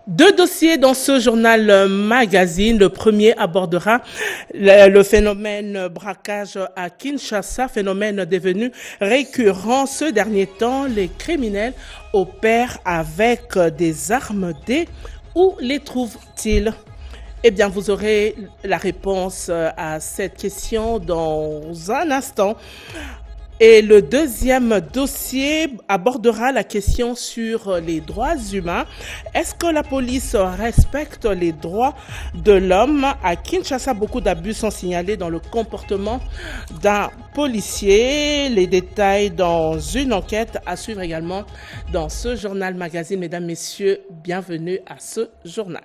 Deux dossiers dans ce journal magazine. Le premier abordera le phénomène braquage à Kinshasa, phénomène devenu récurrent ce dernier temps. Les criminels opèrent avec des armes D. Où les trouvent-ils? Eh bien, vous aurez la réponse à cette question dans un instant. Et le deuxième dossier abordera la question sur les droits humains. Est-ce que la police respecte les droits de l'homme? À Kinshasa, beaucoup d'abus sont signalés dans le comportement d'un policier. Les détails dans une enquête à suivre également dans ce journal magazine. Mesdames, messieurs, bienvenue à ce journal.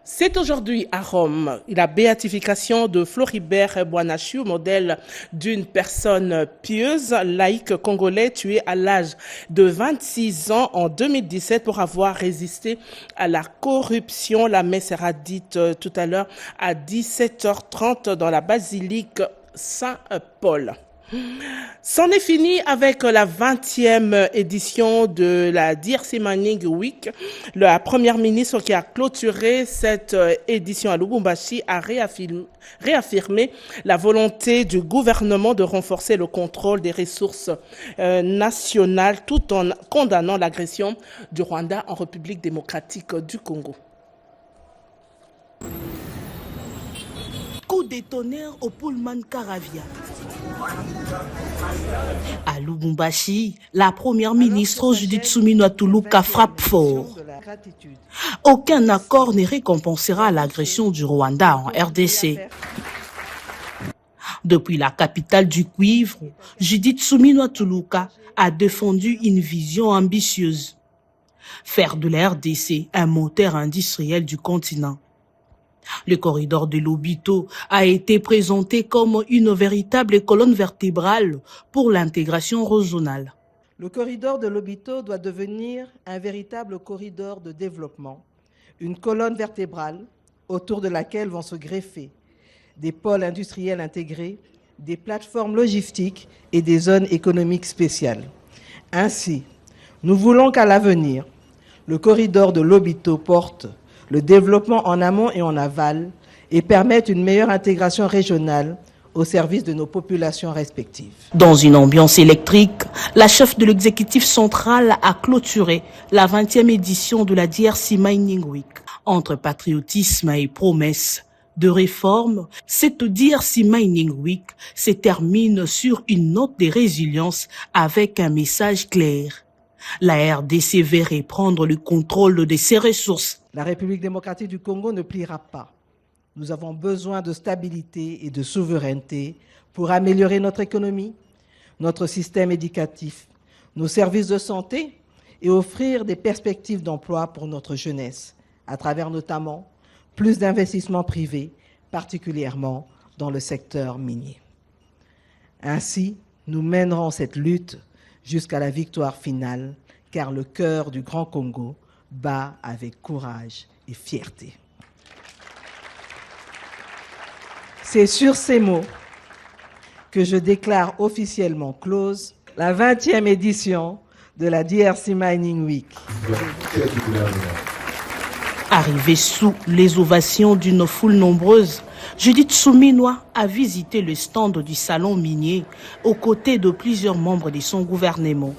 C'est aujourd'hui à Rome la béatification de Floribert Boanachiu, modèle d'une personne pieuse, laïque congolais, tué à l'âge de 26 ans en 2017 pour avoir résisté à la corruption. La messe sera dite tout à l'heure à 17h30 dans la basilique Saint-Paul. C'en est fini avec la 20e édition de la DRC Mining Week. La première ministre qui a clôturé cette édition à Lubumbashi a réaffirmé la volonté du gouvernement de renforcer le contrôle des ressources nationales tout en condamnant l'agression du Rwanda en République démocratique du Congo. Coup de tonnerre au Pullman Caravia. À Lubumbashi, la première ministre Judith Suminwa Tuluka frappe fort. Aucun accord ne récompensera l'agression du Rwanda en RDC. Depuis la capitale du cuivre, Judith Suminwa Tuluka a défendu une vision ambitieuse. Faire de la RDC un moteur industriel du continent. Le corridor de Lobito a été présenté comme une véritable colonne vertébrale pour l'intégration régionale. Le corridor de Lobito doit devenir un véritable corridor de développement, une colonne vertébrale autour de laquelle vont se greffer des pôles industriels intégrés, des plateformes logistiques et des zones économiques spéciales. Ainsi, nous voulons qu'à l'avenir, le corridor de Lobito porte le développement en amont et en aval et permettre une meilleure intégration régionale au service de nos populations respectives. Dans une ambiance électrique, la chef de l'exécutif central a clôturé la 20e édition de la DRC Mining Week. Entre patriotisme et promesses de réforme, cette DRC Mining Week se termine sur une note de résilience avec un message clair. La RDC veut reprendre le contrôle de ses ressources. La République démocratique du Congo ne pliera pas. Nous avons besoin de stabilité et de souveraineté pour améliorer notre économie, notre système éducatif, nos services de santé et offrir des perspectives d'emploi pour notre jeunesse, à travers notamment plus d'investissements privés, particulièrement dans le secteur minier. Ainsi, nous mènerons cette lutte jusqu'à la victoire finale, car le cœur du Grand Congo bat avec courage et fierté. C'est sur ces mots que je déclare officiellement close la 20e édition de la DRC Mining Week. Arrivée sous les ovations d'une foule nombreuse, Judith Suminwa a visité le stand du salon minier aux côtés de plusieurs membres de son gouvernement.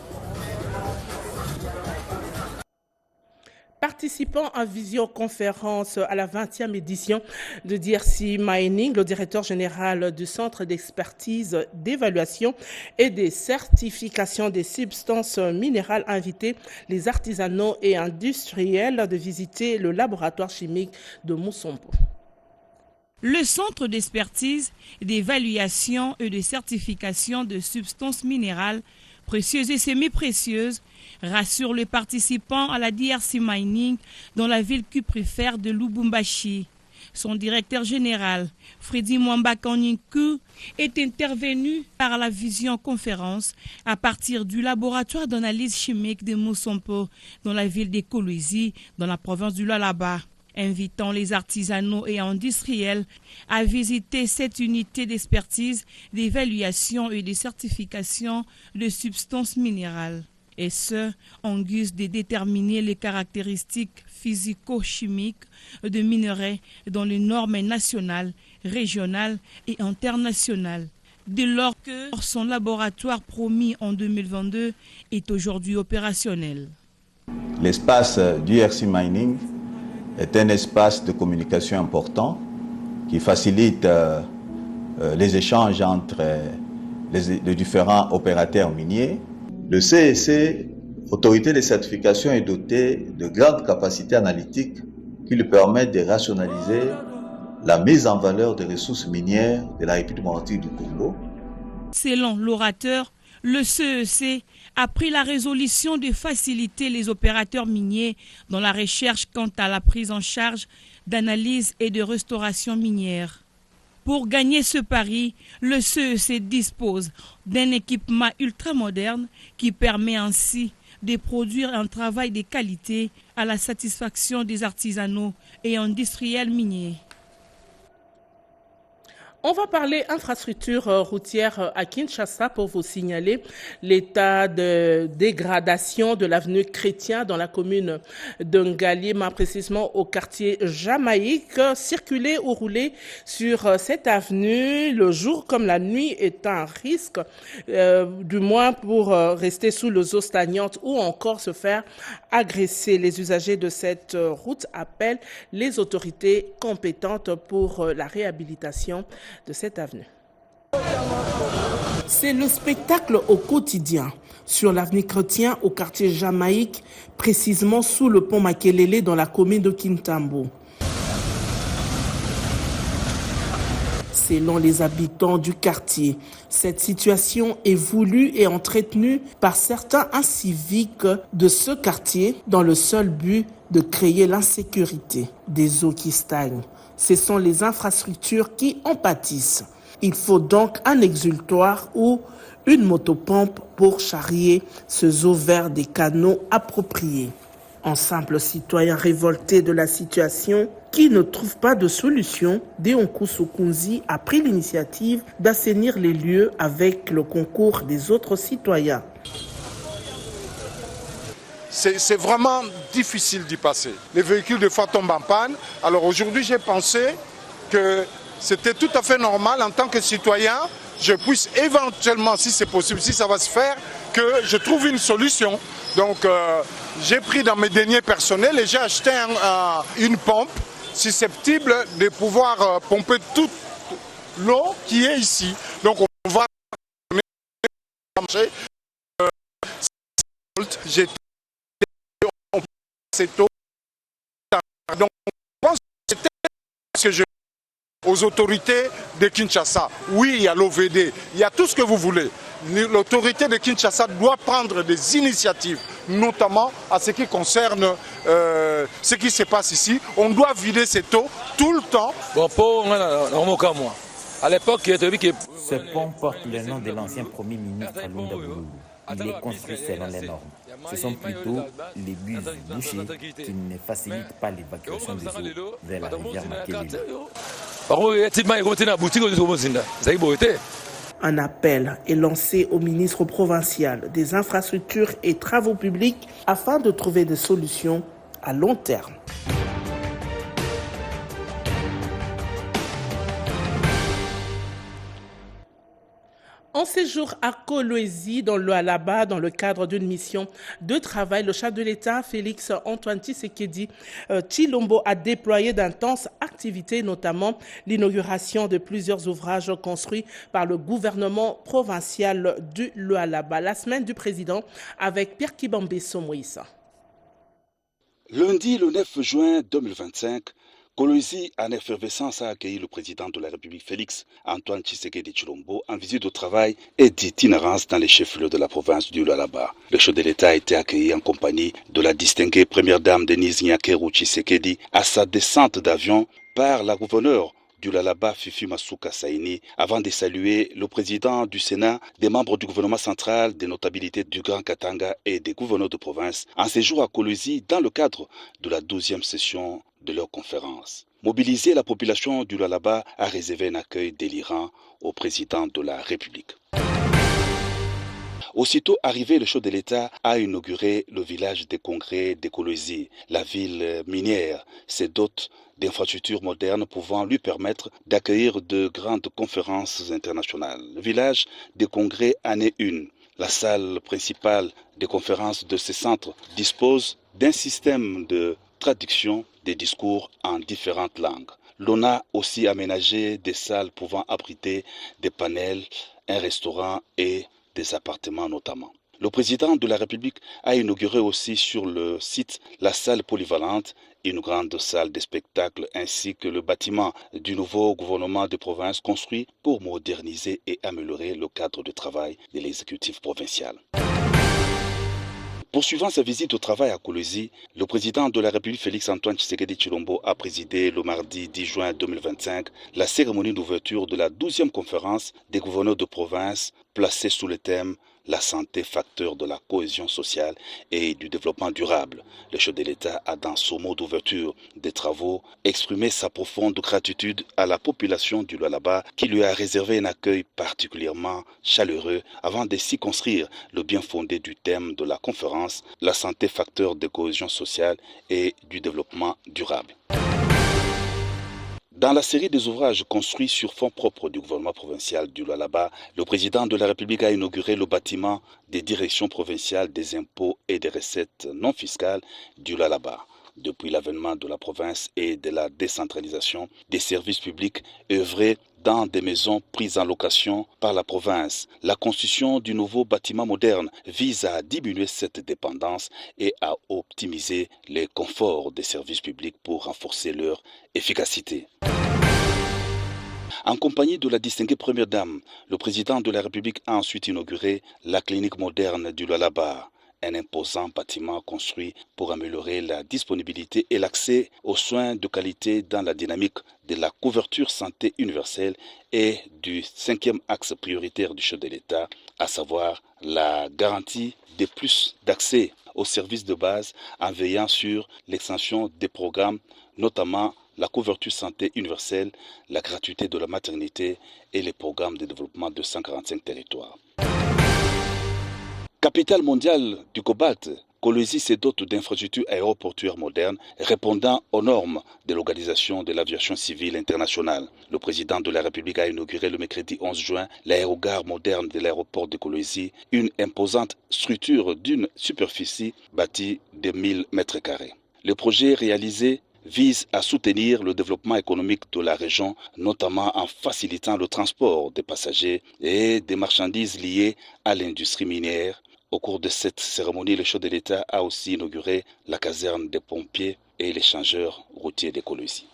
Participant à visioconférence à la 20e édition de DRC Mining, le directeur général du Centre d'expertise, d'évaluation et de certification des substances minérales a invité les artisanaux et industriels de visiter le laboratoire chimique de Mousompo. Le Centre d'expertise, d'évaluation et de certification de substances minérales précieuses et semi-précieuses rassure les participants à la DRC Mining dans la ville cuprifère de Lubumbashi. Son directeur général, Freddy Mwamba Kanyinku, est intervenu par la visioconférence à partir du laboratoire d'analyse chimique de Mousompo dans la ville de Kolwezi, dans la province du Lualaba. invitant les artisanaux et industriels à visiter cette unité d'expertise, d'évaluation et de certification de substances minérales. Et ce, en guise de déterminer les caractéristiques physico-chimiques de minerais dans les normes nationales, régionales et internationales. Dès lors que son laboratoire promis en 2022 est aujourd'hui opérationnel. L'espace du RC Mining est un espace de communication important qui facilite les échanges entre les différents opérateurs miniers. Le CEC, Autorité de certification, est doté de grandes capacités analytiques qui lui permettent de rationaliser la mise en valeur des ressources minières de la République démocratique du Congo. Selon l'orateur, le CEC a pris la résolution de faciliter les opérateurs miniers dans la recherche quant à la prise en charge d'analyse et de restauration minière. Pour gagner ce pari, le CEC dispose d'un équipement ultramoderne qui permet ainsi de produire un travail de qualité à la satisfaction des artisanaux et industriels miniers. On va parler infrastructure routière à Kinshasa pour vous signaler l'état de dégradation de l'avenue Chrétien dans la commune de Ngalima, précisément au quartier Jamaïque. Circuler ou rouler sur cette avenue le jour comme la nuit est un risque, du moins pour rester sous les eaux stagnantes ou encore se faire agresser. Les usagers de cette route appellent les autorités compétentes pour la réhabilitation de cette avenue. C'est le spectacle au quotidien sur l'avenue Chrétien au quartier Jamaïque, précisément sous le pont Makelele dans la commune de Kintambo. Selon les habitants du quartier, cette situation est voulue et entretenue par certains inciviques de ce quartier dans le seul but de créer l'insécurité. Des eaux qui stagnent, ce sont les infrastructures qui en pâtissent. Il faut donc un exutoire ou une motopompe pour charrier ces eaux vers des canaux appropriés. Un simple citoyen révolté de la situation qui ne trouve pas de solution, Deonkou Sokunzi a pris l'initiative d'assainir les lieux avec le concours des autres citoyens. C'est vraiment difficile d'y passer. Les véhicules des fois tombent en panne. Alors aujourd'hui, j'ai pensé que c'était tout à fait normal en tant que citoyen, je puisse éventuellement, si c'est possible, si ça va se faire, que je trouve une solution. Donc j'ai pris dans mes deniers personnels et j'ai acheté une pompe susceptible de pouvoir pomper toute l'eau qui est ici. Donc on va marcher. J'ai cette eau. Donc je pense que c'était ce que je aux autorités de Kinshasa. Oui, il y a l'OVD, il y a tout ce que vous voulez. L'autorité de Kinshasa doit prendre des initiatives, notamment à ce qui concerne ce qui se passe ici. On doit vider cette eau tout le temps. À l'époque, ce pont porte le nom de l'ancien premier ministre Lunda Boulou. Il est construit selon les normes. Ce sont plutôt les buses bouchées qui ne facilitent pas l'évacuation des eaux vers la rivière Makelele. Un appel est lancé au ministre provincial des infrastructures et travaux publics afin de trouver des solutions à long terme. En séjour à Kolwezi, dans le Alaba, dans le cadre d'une mission de travail, le chef de l'État, Félix Antoine Tshisekedi Tshilombo, a déployé d'intenses activités, notamment l'inauguration de plusieurs ouvrages construits par le gouvernement provincial du Lualaba. La semaine du président avec Pierre Kibambe Somoïsa. Lundi, le 9 juin 2025, Kolwezi, en effervescence, a accueilli le président de la République Félix Antoine Tshisekedi Tshilombo en visite de travail et d'itinérance dans les chefs-lieux de la province du Lualaba. Le chef de l'État a été accueilli en compagnie de la distinguée première dame Denise Nyakeru Tshisekedi à sa descente d'avion par la gouverneure du Lalaba, Fifi Masuka Saini, avant de saluer le président du Sénat, des membres du gouvernement central, des notabilités du Grand Katanga et des gouverneurs de province, en séjour à Kolwezi dans le cadre de la 12e session de leur conférence. Mobiliser la population du Lalaba a réservé un accueil délirant au président de la République. Aussitôt arrivé, le chef de l'État a inauguré le village des congrès de Kolwezi. La ville minière se dote d'infrastructures modernes pouvant lui permettre d'accueillir de grandes conférences internationales. Le village des congrès en est une. La salle principale des conférences de ce centre dispose d'un système de traduction des discours en différentes langues. L'on a aussi aménagé des salles pouvant abriter des panels, un restaurant et des appartements notamment. Le président de la République a inauguré aussi sur le site la salle polyvalente, une grande salle de spectacle ainsi que le bâtiment du nouveau gouvernement de province construit pour moderniser et améliorer le cadre de travail de l'exécutif provincial. Poursuivant sa visite au travail à Kolwezi, le président de la République Félix Antoine Tshisekedi Tshilombo a présidé le mardi 10 juin 2025 la cérémonie d'ouverture de la 12e conférence des gouverneurs de province placée sous le thème « La santé, facteur de la cohésion sociale et du développement durable ». Le chef de l'État a dans son mot d'ouverture des travaux exprimé sa profonde gratitude à la population du Lalaba qui lui a réservé un accueil particulièrement chaleureux avant de circonscrire le bien fondé du thème de la conférence « La santé, facteur de cohésion sociale et du développement durable ». Dans la série des ouvrages construits sur fonds propres du gouvernement provincial du Lalaba, le président de la République a inauguré le bâtiment des directions provinciales des impôts et des recettes non fiscales du Lalaba. Depuis l'avènement de la province et de la décentralisation des services publics œuvrés dans des maisons prises en location par la province, la construction du nouveau bâtiment moderne vise à diminuer cette dépendance et à optimiser les conforts des services publics pour renforcer leur efficacité. En compagnie de la distinguée Première Dame, le président de la République a ensuite inauguré la clinique moderne du Lalaba, un imposant bâtiment construit pour améliorer la disponibilité et l'accès aux soins de qualité dans la dynamique de la couverture santé universelle et du 5e axe prioritaire du chef de l'État, à savoir la garantie de plus d'accès aux services de base en veillant sur l'extension des programmes, notamment la couverture santé universelle, la gratuité de la maternité et les programmes de développement de 145 territoires. Capitale mondiale du cobalt, Kolwezi se dote d'infrastructures aéroportuaires modernes répondant aux normes de l'Organisation de l'aviation civile internationale. Le président de la République a inauguré le mercredi 11 juin l'aérogare moderne de l'aéroport de Kolwezi, une imposante structure d'une superficie bâtie de 1000 m². Le projet réalisé vise à soutenir le développement économique de la région, notamment en facilitant le transport des passagers et des marchandises liées à l'industrie minière. Au cours de cette cérémonie, le chef de l'État a aussi inauguré la caserne des pompiers et l'échangeur routier de Kolwezi.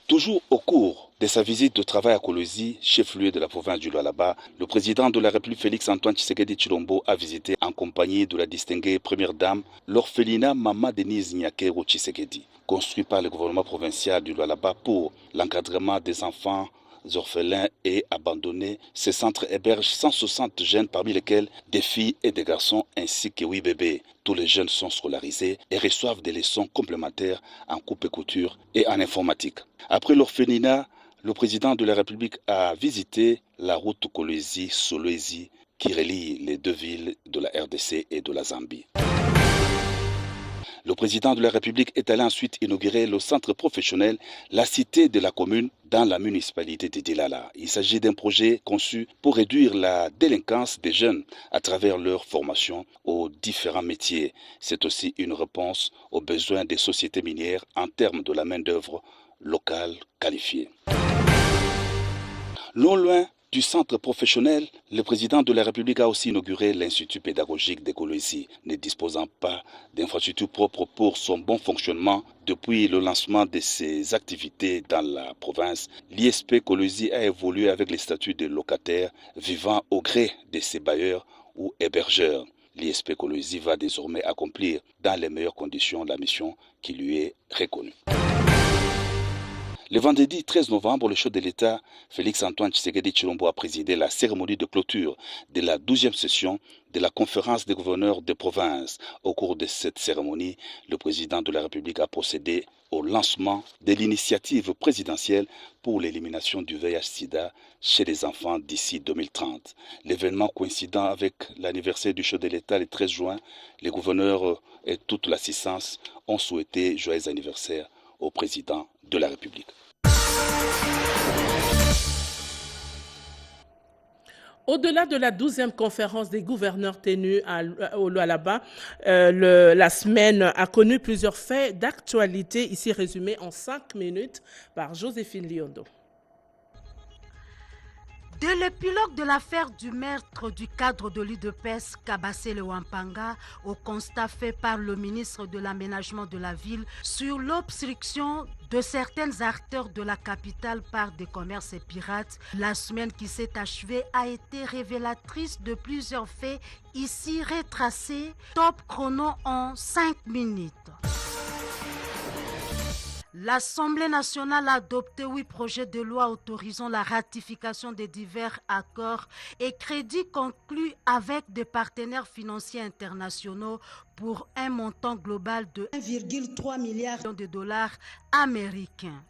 Toujours au cours de sa visite de travail à Kolwezi, chef-lieu de la province du Lalaba, le président de la République Félix Antoine Tshisekedi Tshilombo a visité en compagnie de la distinguée Première Dame l'orphelinat Mama Denise Nyakero Tshisekedi, construit par le gouvernement provincial du Lalaba pour l'encadrement des enfants orphelins et abandonnés. Ce centre héberge 160 jeunes, parmi lesquels des filles et des garçons ainsi que 8 bébés. Tous les jeunes sont scolarisés et reçoivent des leçons complémentaires en coupe et couture et en informatique. Après l'orphelinat, le président de la République a visité la route Kolwezi-Solwezi qui relie les deux villes de la RDC et de la Zambie. Le président de la République est allé ensuite inaugurer le centre professionnel La Cité de la Commune dans la municipalité de Dilala. Il s'agit d'un projet conçu pour réduire la délinquance des jeunes à travers leur formation aux différents métiers. C'est aussi une réponse aux besoins des sociétés minières en termes de la main-d'œuvre locale qualifiée. Non loin du centre professionnel, le président de la République a aussi inauguré l'Institut pédagogique de Kolwezi. Ne disposant pas d'infrastructures propres pour son bon fonctionnement depuis le lancement de ses activités dans la province, l'ISP Kolwezi a évolué avec les statuts de locataires vivant au gré de ses bailleurs ou hébergeurs. L'ISP Kolwezi va désormais accomplir dans les meilleures conditions la mission qui lui est reconnue. Le vendredi 13 novembre, le chef de l'État, Félix-Antoine Tshisekedi Tshilombo, a présidé la cérémonie de clôture de la 12e session de la conférence des gouverneurs de province. Au cours de cette cérémonie, le président de la République a procédé au lancement de l'initiative présidentielle pour l'élimination du VIH-Sida chez les enfants d'ici 2030. L'événement coïncidant avec l'anniversaire du chef de l'État le 13 juin, les gouverneurs et toute l'assistance ont souhaité joyeux anniversaire au président de la République. Au-delà de la 12e conférence des gouverneurs tenue au Lualaba, la semaine a connu plusieurs faits d'actualité, ici résumés en 5 minutes par Joséphine Liondo. De l'épilogue de l'affaire du meurtre du cadre de l'UDPS Kabassé Le Wampanga au constat fait par le ministre de l'Aménagement de la Ville sur l'obstruction de certains acteurs de la capitale par des commerces pirates, la semaine qui s'est achevée a été révélatrice de plusieurs faits ici retracés, top chrono en 5 minutes. L'Assemblée nationale a adopté 8 projets de loi autorisant la ratification des divers accords et crédits conclus avec des partenaires financiers internationaux pour un montant global de 1,3 milliard de dollars américains.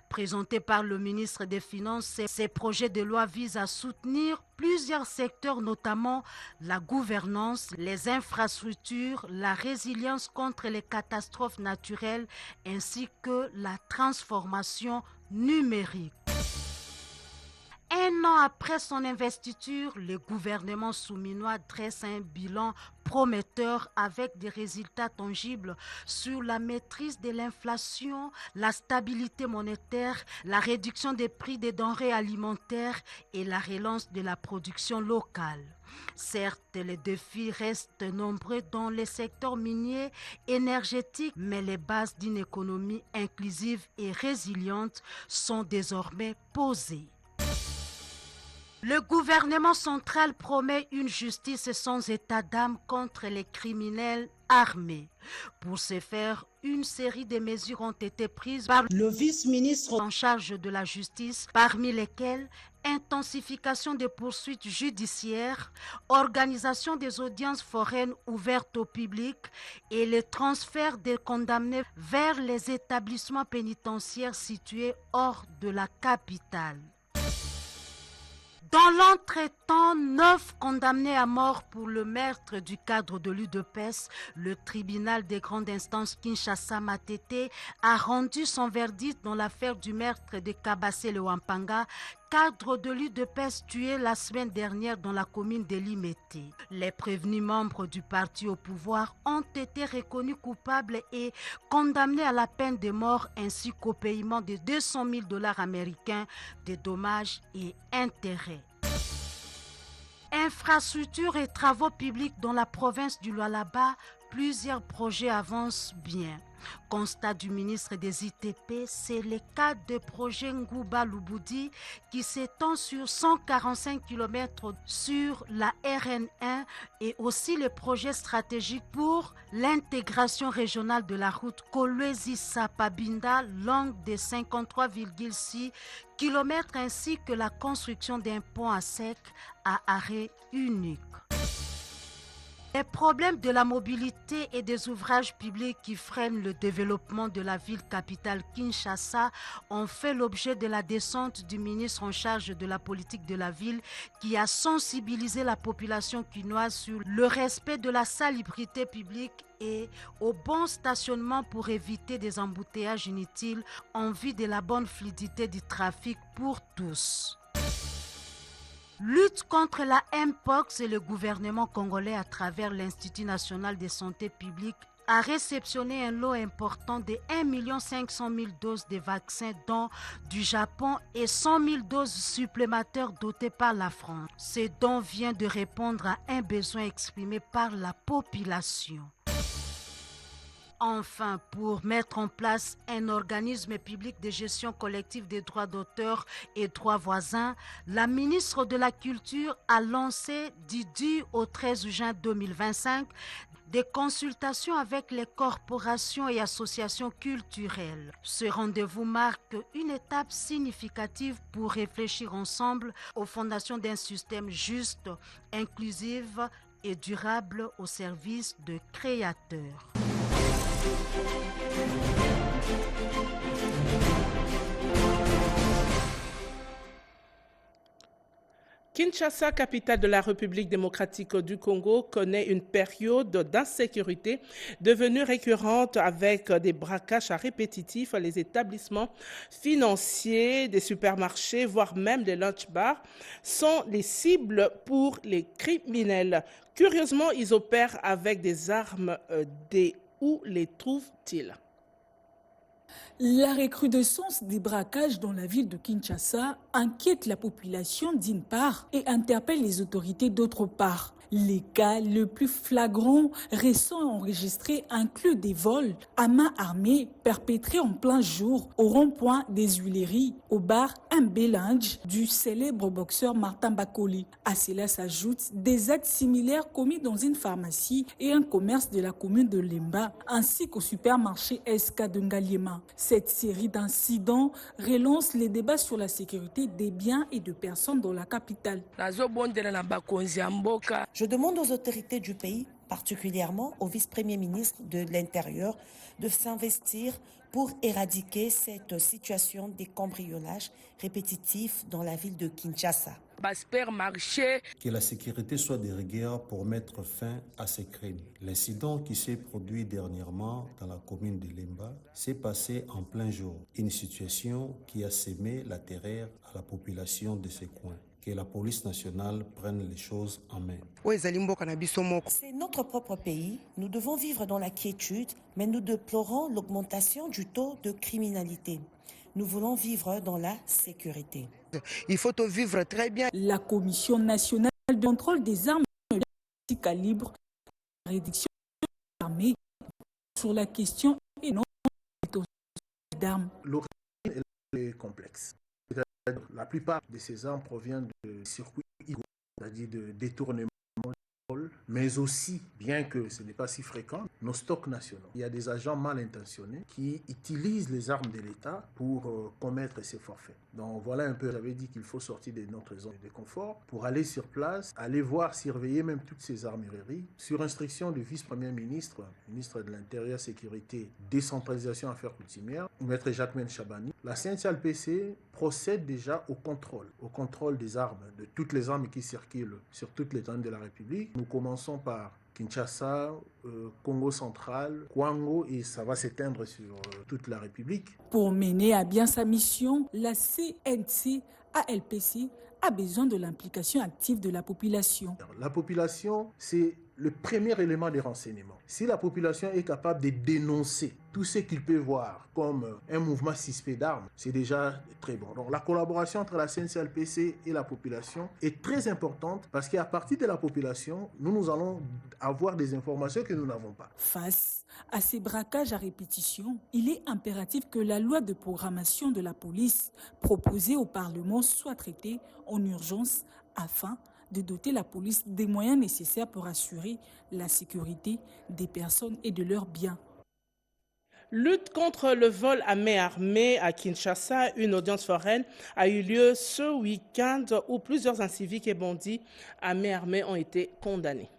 Présenté par le ministre des Finances, ces projets de loi visent à soutenir plusieurs secteurs, notamment la gouvernance, les infrastructures, la résilience contre les catastrophes naturelles ainsi que la transformation numérique. Un an après son investiture, le gouvernement souminois dresse un bilan prometteur avec des résultats tangibles sur la maîtrise de l'inflation, la stabilité monétaire, la réduction des prix des denrées alimentaires et la relance de la production locale. Certes, les défis restent nombreux dans les secteurs miniers, énergétiques, mais les bases d'une économie inclusive et résiliente sont désormais posées. Le gouvernement central promet une justice sans état d'âme contre les criminels armés. Pour ce faire, une série de mesures ont été prises par le vice-ministre en charge de la justice, parmi lesquelles intensification des poursuites judiciaires, organisation des audiences foraines ouvertes au public et le transfert des condamnés vers les établissements pénitentiaires situés hors de la capitale. Dans l'entretemps, 9 condamnés à mort pour le meurtre du cadre de l'UDPS, le tribunal des grandes instances Kinshasa Matete a rendu son verdict dans l'affaire du meurtre de Kabassé Le Wampanga, cadre de l'UDPS tué la semaine dernière dans la commune de Limete. Les prévenus membres du parti au pouvoir ont été reconnus coupables et condamnés à la peine de mort ainsi qu'au paiement de 200 000 $ américains de dommages et intérêts. Infrastructures et travaux publics dans la province du Lualaba, plusieurs projets avancent bien. Constat du ministre des ITP, c'est le cas de projet Ngouba Louboudi qui s'étend sur 145 km sur la RN1 et aussi le projet stratégique pour l'intégration régionale de la route Kolwezi-Sapabinda longue de 53,6 km ainsi que la construction d'un pont à sec à arrêt unique. Les problèmes de la mobilité et des ouvrages publics qui freinent le développement de la ville capitale Kinshasa ont fait l'objet de la descente du ministre en charge de la politique de la ville qui a sensibilisé la population quinoise sur le respect de la salubrité publique et au bon stationnement pour éviter des embouteillages inutiles en vue de la bonne fluidité du trafic pour tous. Lutte contre la Mpox et le gouvernement congolais à travers l'Institut national de santé publique a réceptionné un lot important de 1 500 000 doses de vaccins dont du Japon et 100 000 doses supplémentaires dotées par la France. Ce don vient de répondre à un besoin exprimé par la population. Enfin, pour mettre en place un organisme public de gestion collective des droits d'auteur et droits voisins, la ministre de la Culture a lancé du 10 au 13 juin 2025 des consultations avec les corporations et associations culturelles. Ce rendez-vous marque une étape significative pour réfléchir ensemble aux fondations d'un système juste, inclusif et durable au service de créateurs. Kinshasa, capitale de la République démocratique du Congo, connaît une période d'insécurité devenue récurrente avec des braquages à répétitifs. Les établissements financiers, des supermarchés, voire même des lunch bars sont les cibles pour les criminels. Curieusement, ils opèrent avec des armes. Où les trouvent-ils ? La recrudescence des braquages dans la ville de Kinshasa inquiète la population d'une part et interpelle les autorités d'autre part. Les cas les plus flagrants récents enregistrés incluent des vols à main armée perpétrés en plein jour au rond-point des Huileries, au bar Mbélange du célèbre boxeur Martin Bakoli. À cela s'ajoutent des actes similaires commis dans une pharmacie et un commerce de la commune de Lemba, ainsi qu'au supermarché SK de Ngaliema. Cette série d'incidents relance les débats sur la sécurité des biens et de personnes dans la capitale. Je demande aux autorités du pays, particulièrement au vice-premier ministre de l'Intérieur, de s'investir pour éradiquer cette situation des cambriolages répétitifs dans la ville de Kinshasa. Que la sécurité soit de rigueur pour mettre fin à ces crimes. L'incident qui s'est produit dernièrement dans la commune de Lemba s'est passé en plein jour. Une situation qui a sémé la terreur à la population de ces coins. Que la police nationale prenne les choses en main. C'est notre propre pays. Nous devons vivre dans la quiétude, mais nous déplorons l'augmentation du taux de criminalité. Nous voulons vivre dans la sécurité. Il faut vivre très bien. La Commission nationale de contrôle des armes de petit calibre, la réduction des armées sur la question et non d'armes. L'origine est complexe. La plupart de ces armes proviennent de circuits illégaux, c'est-à-dire de détournement, mais aussi, bien que ce n'est pas si fréquent, nos stocks nationaux. Il y a des agents mal intentionnés qui utilisent les armes de l'État pour commettre ces forfaits. Donc voilà un peu, j'avais dit qu'il faut sortir de notre zone de confort pour aller sur place, aller voir, surveiller même toutes ces armureries. Sur instruction du vice-premier ministre, ministre de l'Intérieur, Sécurité, Décentralisation, Affaires coutumières, Maître Jacquemain Chabani, la CNCLPC procède déjà au contrôle des armes, de toutes les armes qui circulent sur toute l'étendue de la République. Nous commençons par Kinshasa, Congo central, Kwango, et ça va s'éteindre sur toute la République. Pour mener à bien sa mission, la CNCALPC a besoin de l'implication active de la population. La population, c'est le premier élément des renseignements. Si la population est capable de dénoncer tout ce qu'il peut voir comme un mouvement suspect d'armes, c'est déjà très bon. Donc la collaboration entre la CNCLPC et la population est très importante parce qu'à partir de la population, nous allons avoir des informations que nous n'avons pas. Face à ces braquages à répétition, il est impératif que la loi de programmation de la police proposée au Parlement soit traitée en urgence afin de doter la police des moyens nécessaires pour assurer la sécurité des personnes et de leurs biens. Lutte contre le vol à main armée à Kinshasa, une audience foraine a eu lieu ce week-end où plusieurs inciviques et bandits à main armée ont été condamnés.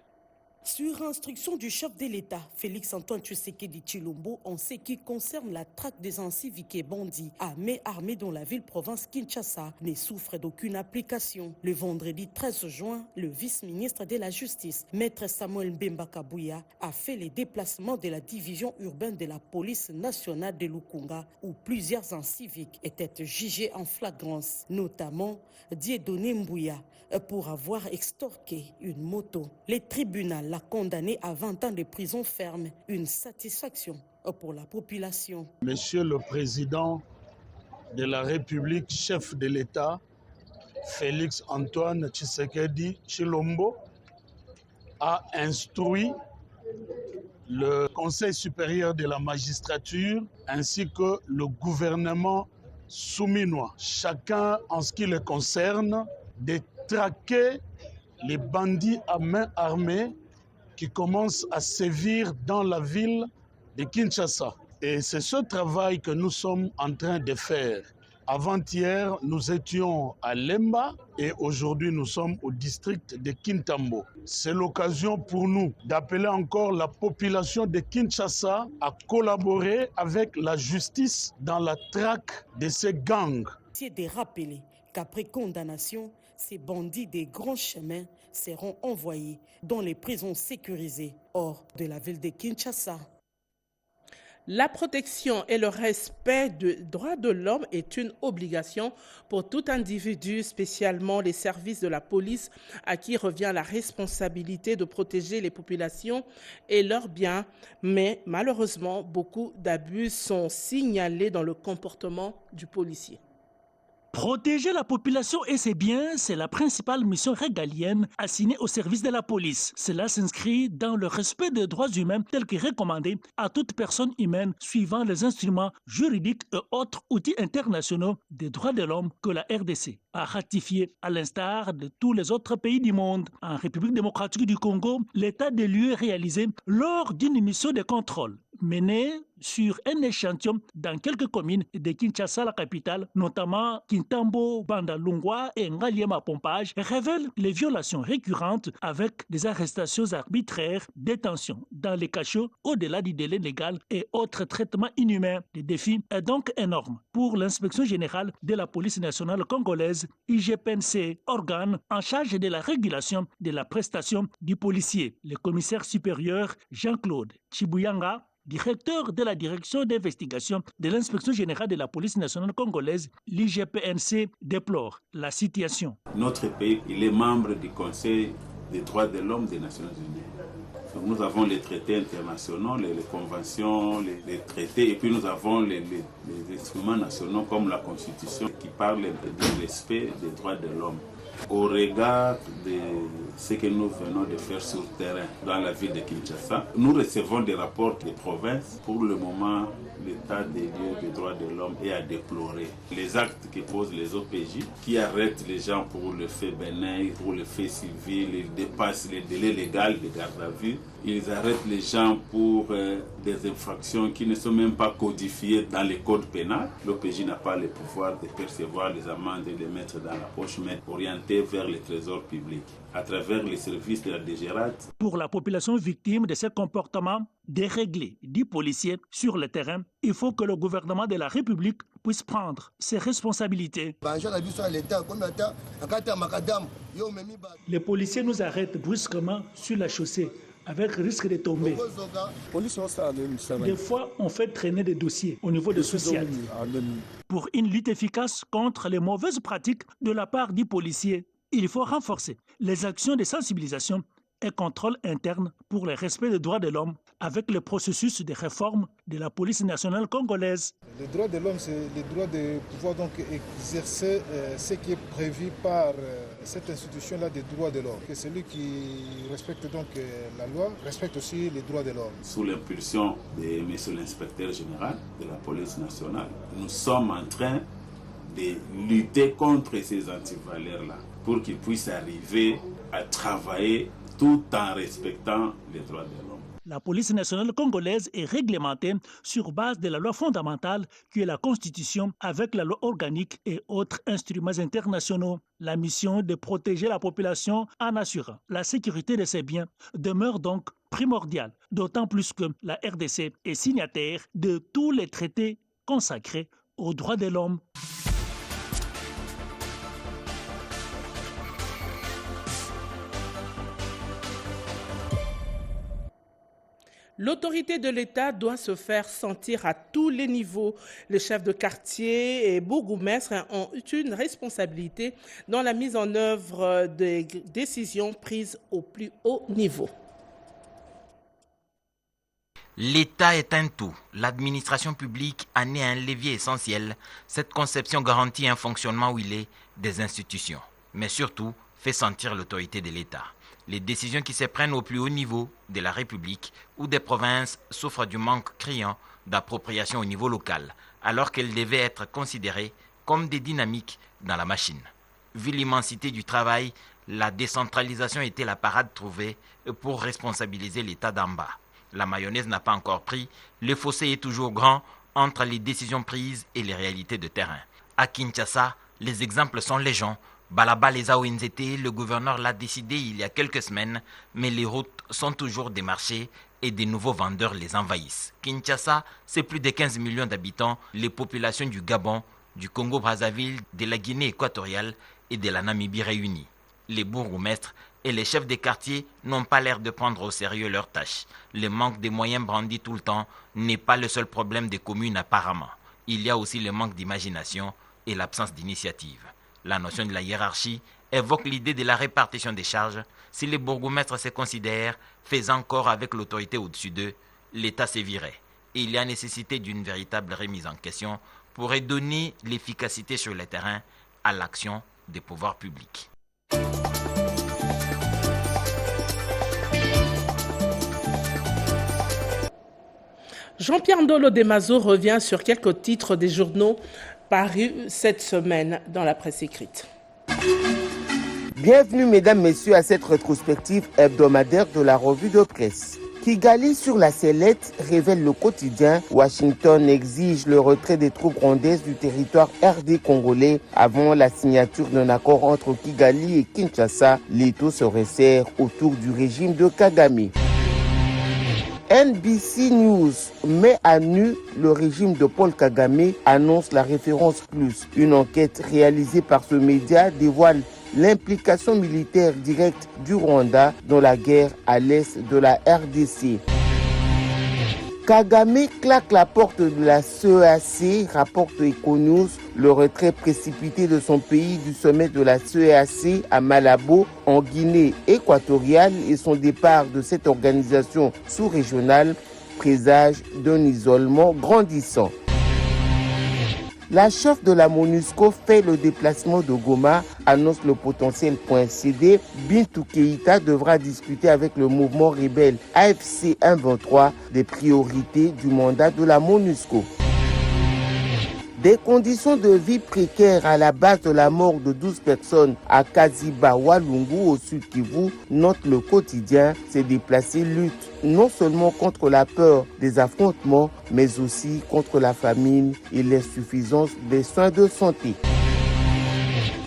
Sur instruction du chef de l'État, Félix-Antoine Tshisekedi Tshilombo, en ce qui concerne la traque des inciviques et bandits à main armée dans la ville-province Kinshasa, ne souffre d'aucune application. Le vendredi 13 juin, le vice-ministre de la Justice, Maître Samuel Mbemba Kabouya, a fait les déplacements de la division urbaine de la police nationale de Lukunga, où plusieurs inciviques étaient jugés en flagrance, notamment Dieudonné Mbouya, pour avoir extorqué une moto. Le tribunal l'a condamné à 20 ans de prison ferme, une satisfaction pour la population. Monsieur le Président de la République, chef de l'État, Félix-Antoine Tshisekedi Tshilombo, a instruit le Conseil supérieur de la magistrature ainsi que le gouvernement souminois, chacun en ce qui le concerne, de traquer les bandits à main armée qui commence à sévir dans la ville de Kinshasa. Et c'est ce travail que nous sommes en train de faire. Avant-hier, nous étions à Lemba et aujourd'hui, nous sommes au district de Kintambo. C'est l'occasion pour nous d'appeler encore la population de Kinshasa à collaborer avec la justice dans la traque de ces gangs. C'est de rappeler qu'après condamnation, ces bandits des grands chemins seront envoyés dans les prisons sécurisées hors de la ville de Kinshasa. La protection et le respect des droits de l'homme est une obligation pour tout individu, spécialement les services de la police, à qui revient la responsabilité de protéger les populations et leurs biens. Mais malheureusement, beaucoup d'abus sont signalés dans le comportement du policier. Protéger la population et ses biens, c'est la principale mission régalienne assignée au service de la police. Cela s'inscrit dans le respect des droits humains tels que recommandés à toute personne humaine suivant les instruments juridiques et autres outils internationaux des droits de l'homme que la RDC a ratifié à l'instar de tous les autres pays du monde. En République démocratique du Congo, l'état des lieux est réalisé lors d'une mission de contrôle menée sur un échantillon dans quelques communes de Kinshasa, la capitale, notamment Kintambo, Bandalungwa et Ngaliema Pompage, révèle les violations récurrentes avec des arrestations arbitraires, détentions dans les cachots au-delà du délai légal et autres traitements inhumains. Le défi est donc énorme pour l'inspection générale de la police nationale congolaise, IGPNC, organe en charge de la régulation de la prestation du policier. Le commissaire supérieur Jean-Claude Chibuyanga, directeur de la direction d'investigation de l'inspection générale de la police nationale congolaise, l'IGPNC, déplore la situation. Notre pays, il est membre du Conseil des droits de l'homme des Nations Unies. Donc nous avons les traités internationaux, les conventions, les traités, et puis nous avons les instruments nationaux comme la Constitution qui parle du respect des droits de l'homme. Au regard de ce que nous venons de faire sur le terrain dans la ville de Kinshasa, nous recevons des rapports des provinces. Pour le moment, l'état des lieux des droits de l'homme est à déplorer. Les actes que posent les OPJ, qui arrêtent les gens pour le fait bénin, pour le fait civil, ils dépassent les délais légaux de garde à vue. Ils arrêtent les gens pour des infractions qui ne sont même pas codifiées dans les codes pénals. L'OPJ n'a pas le pouvoir de percevoir les amendes et de les mettre dans la poche, mais orientées vers les trésors publics à travers les services de la DGRAT. Pour la population victime de ces comportements déréglés du policier sur le terrain, il faut que le gouvernement de la République puisse prendre ses responsabilités. Les policiers nous arrêtent brusquement sur la chaussée avec risque de tomber. Des fois, on fait traîner des dossiers au niveau de social. Pour une lutte efficace contre les mauvaises pratiques de la part du policier, il faut renforcer les actions de sensibilisation et contrôle interne pour le respect des droits de l'homme avec le processus de réforme de la police nationale congolaise. Les droits de l'homme, c'est le droit de pouvoir donc exercer ce qui est prévu par cette institution-là des droits de l'homme. Que celui qui respecte donc la loi respecte aussi les droits de l'homme. Sous l'impulsion de monsieur l'inspecteur général de la police nationale, nous sommes en train de lutter contre ces antivaleurs-là pour qu'ils puissent arriver à travailler tout en respectant les droits de l'homme. La police nationale congolaise est réglementée sur base de la loi fondamentale qui est la Constitution avec la loi organique et autres instruments internationaux. La mission de protéger la population en assurant la sécurité de ses biens demeure donc primordiale, d'autant plus que la RDC est signataire de tous les traités consacrés aux droits de l'homme. L'autorité de l'État doit se faire sentir à tous les niveaux. Les chefs de quartier et bourgmestres ont une responsabilité dans la mise en œuvre des décisions prises au plus haut niveau. L'État est un tout. L'administration publique en est un levier essentiel. Cette conception garantit un fonctionnement huilé des institutions, mais surtout fait sentir l'autorité de l'État. Les décisions qui se prennent au plus haut niveau de la République ou des provinces souffrent du manque criant d'appropriation au niveau local, alors qu'elles devaient être considérées comme des dynamiques dans la machine. Vu l'immensité du travail, la décentralisation était la parade trouvée pour responsabiliser l'État d'en bas. La mayonnaise n'a pas encore pris, le fossé est toujours grand entre les décisions prises et les réalités de terrain. À Kinshasa, les exemples sont légion. Balaba les a ONZT, le gouverneur l'a décidé il y a quelques semaines, mais les routes sont toujours démarchées et de nouveaux vendeurs les envahissent. Kinshasa, c'est plus de 15 millions d'habitants, les populations du Gabon, du Congo-Brazzaville, de la Guinée équatoriale et de la Namibie réunies. Les bourgmestres et les chefs des quartiers n'ont pas l'air de prendre au sérieux leurs tâches. Le manque de moyens brandis tout le temps n'est pas le seul problème des communes apparemment. Il y a aussi le manque d'imagination et l'absence d'initiative. La notion de la hiérarchie évoque l'idée de la répartition des charges. Si les bourgmestres se considèrent faisant corps avec l'autorité au-dessus d'eux, l'État sévirait. Et il y a nécessité d'une véritable remise en question pour redonner l'efficacité sur le terrain à l'action des pouvoirs publics. Jean-Pierre Ndolo Demazo revient sur quelques titres des journaux parus cette semaine dans la presse écrite. Bienvenue mesdames, messieurs à cette rétrospective hebdomadaire de la revue de presse. Kigali sur la sellette révèle le quotidien. Washington exige le retrait des troupes rwandaises du territoire RD congolais avant la signature d'un accord entre Kigali et Kinshasa. L'étau se resserre autour du régime de Kagame. NBC News met à nu le régime de Paul Kagame, annonce la référence plus. Une enquête réalisée par ce média dévoile l'implication militaire directe du Rwanda dans la guerre à l'est de la RDC. Kagame claque la porte de la CEAC, rapporte Econews. Le retrait précipité de son pays du sommet de la CEAC à Malabo, en Guinée équatoriale, et son départ de cette organisation sous-régionale présage d'un isolement grandissant. La chef de la MONUSCO fait le déplacement de Goma, annonce le potentiel.cd. Bintou Keïta devra discuter avec le mouvement rebelle AFC 123 des priorités du mandat de la MONUSCO. Des conditions de vie précaires à la base de la mort de 12 personnes à Kaziba Walungu au sud Kivu, note le quotidien. Ces déplacés luttent non seulement contre la peur des affrontements, mais aussi contre la famine et l'insuffisance des soins de santé.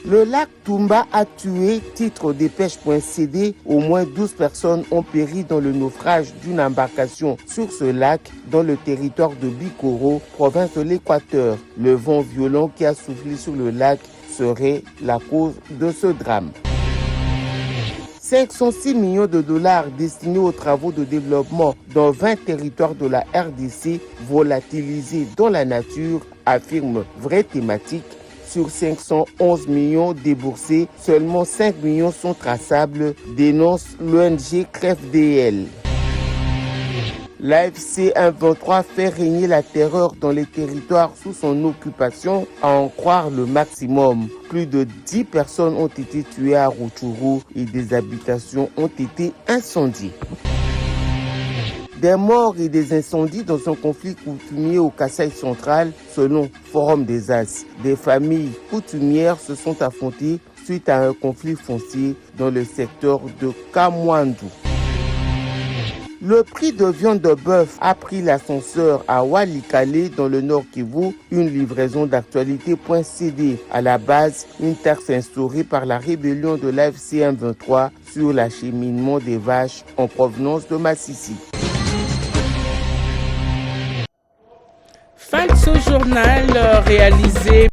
Le lac Tumba a tué, titre dépêche.cd. Au moins 12 personnes ont péri dans le naufrage d'une embarcation sur ce lac dans le territoire de Bikoro, province de l'Équateur. Le vent violent qui a soufflé sur le lac serait la cause de ce drame. 506 millions de dollars destinés aux travaux de développement dans 20 territoires de la RDC volatilisés dans la nature, affirme Vraie Thématique. Sur 511 millions déboursés, seulement 5 millions sont traçables, dénonce l'ONG CREFDL. L'AFC 123 fait régner la terreur dans les territoires sous son occupation, à en croire le maximum. Plus de 10 personnes ont été tuées à Rutshuru et des habitations ont été incendiées. Des morts et des incendies dans un conflit coutumier au Kasaï central, selon Forum des As. Des familles coutumières se sont affrontées suite à un conflit foncier dans le secteur de Kamwandu. Le prix de viande de bœuf a pris l'ascenseur à Walikale dans le Nord Kivu, une livraison d'actualité.cd. À la base, une taxe instaurée par la rébellion de l'AFC 123 sur l'acheminement des vaches en provenance de Massissi. Fin de ce journal réalisé